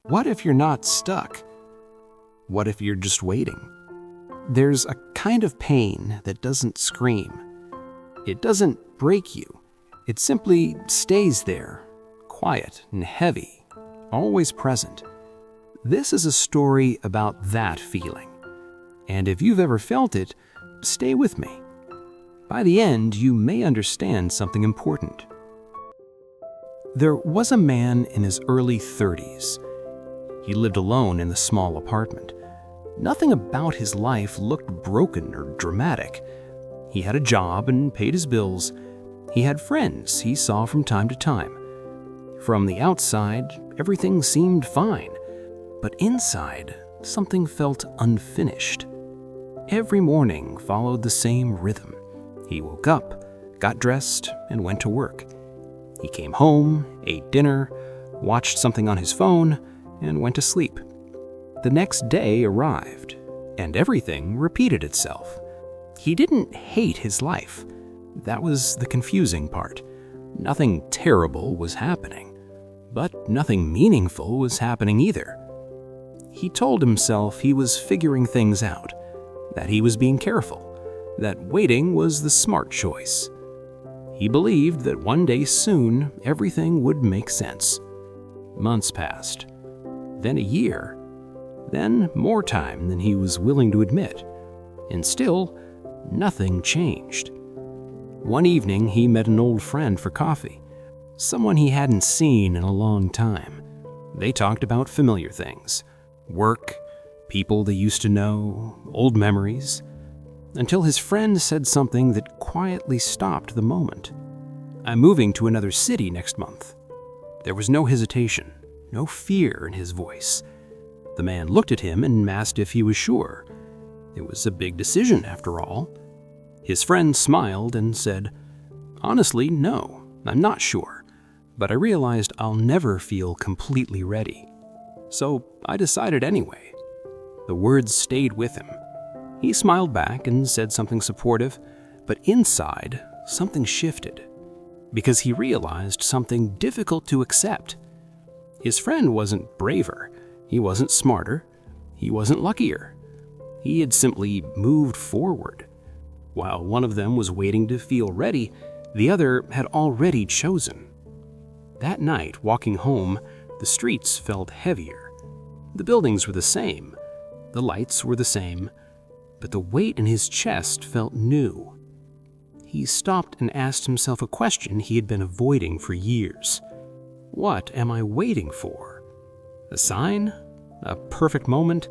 What if you're not stuck? What if you're just waiting? There's a kind of pain that doesn't scream. It doesn't break you. It simply stays there, quiet and heavy, always present. This is a story about that feeling. And if you've ever felt it, stay with me. By the end, you may understand something important. There was a man in his early 30s. He lived alone in the small apartment. Nothing about his life looked broken or dramatic. He had a job and paid his bills. He had friends he saw from time to time. From the outside, everything seemed fine. But inside, something felt unfinished. Every morning followed the same rhythm. He woke up, got dressed, and went to work. He came home, ate dinner, watched something on his phone, and went to sleep. The next day arrived, and everything repeated itself. He didn't hate his life. That was the confusing part. Nothing terrible was happening, but nothing meaningful was happening either. He told himself he was figuring things out, that he was being careful, that waiting was the smart choice. He believed that one day soon everything would make sense. Months passed, then a year, then more time than he was willing to admit, and still nothing changed. One evening he met an old friend for coffee, someone he hadn't seen in a long time. They talked about familiar things, work, people they used to know, old memories, until his friend said something that quietly stopped the moment. "I'm moving to another city next month." There was no hesitation, no fear in his voice. The man looked at him and asked if he was sure. It was a big decision, after all. His friend smiled and said, "Honestly, no, I'm not sure, but I realized I'll never feel completely ready. So I decided anyway." The words stayed with him. He smiled back and said something supportive, but inside, something shifted, because he realized something difficult to accept. His friend wasn't braver, he wasn't smarter, he wasn't luckier. He had simply moved forward. While one of them was waiting to feel ready, the other had already chosen. That night, walking home, the streets felt heavier. The buildings were the same, the lights were the same, but the weight in his chest felt new. He stopped and asked himself a question he had been avoiding for years. What am I waiting for? A sign? A perfect moment?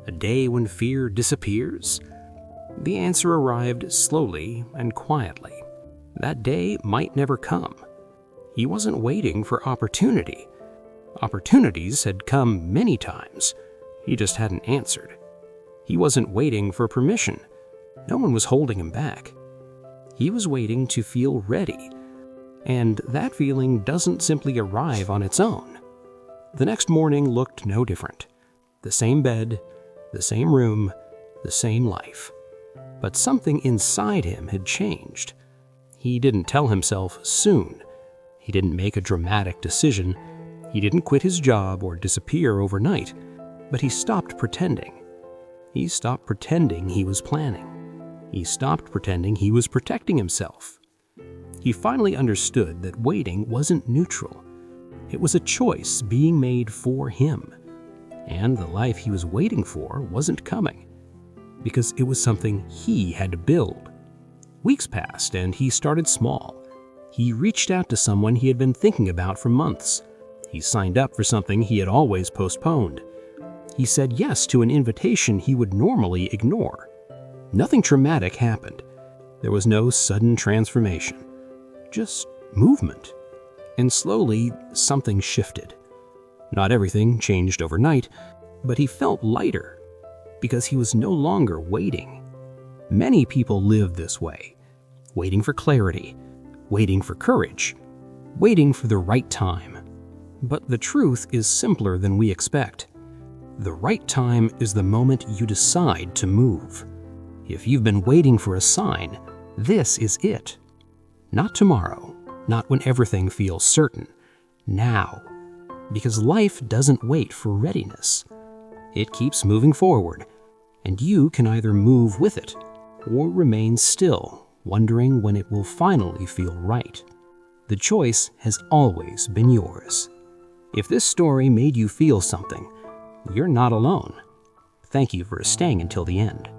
A day when fear disappears? The answer arrived slowly and quietly. That day might never come. He wasn't waiting for opportunity. Opportunities had come many times. He just hadn't answered. He wasn't waiting for permission. No one was holding him back. He was waiting to feel ready. And that feeling doesn't simply arrive on its own. The next morning looked no different. The same bed, the same room, the same life. But something inside him had changed. He didn't tell himself soon. He didn't make a dramatic decision. He didn't quit his job or disappear overnight. But he stopped pretending. He stopped pretending he was planning. He stopped pretending he was protecting himself. He finally understood that waiting wasn't neutral. It was a choice being made for him. And the life he was waiting for wasn't coming, because it was something he had to build. Weeks passed and he started small. He reached out to someone he had been thinking about for months. He signed up for something he had always postponed. He said yes to an invitation he would normally ignore. Nothing traumatic happened. There was no sudden transformation, just movement. And slowly, something shifted. Not everything changed overnight, but he felt lighter because he was no longer waiting. Many people live this way, waiting for clarity, waiting for courage, waiting for the right time. But the truth is simpler than we expect. The right time is the moment you decide to move. If you've been waiting for a sign, this is it. Not tomorrow, not when everything feels certain. Now. Because life doesn't wait for readiness. It keeps moving forward, and you can either move with it or remain still, wondering when it will finally feel right. The choice has always been yours. If this story made you feel something, you're not alone. Thank you for staying until the end.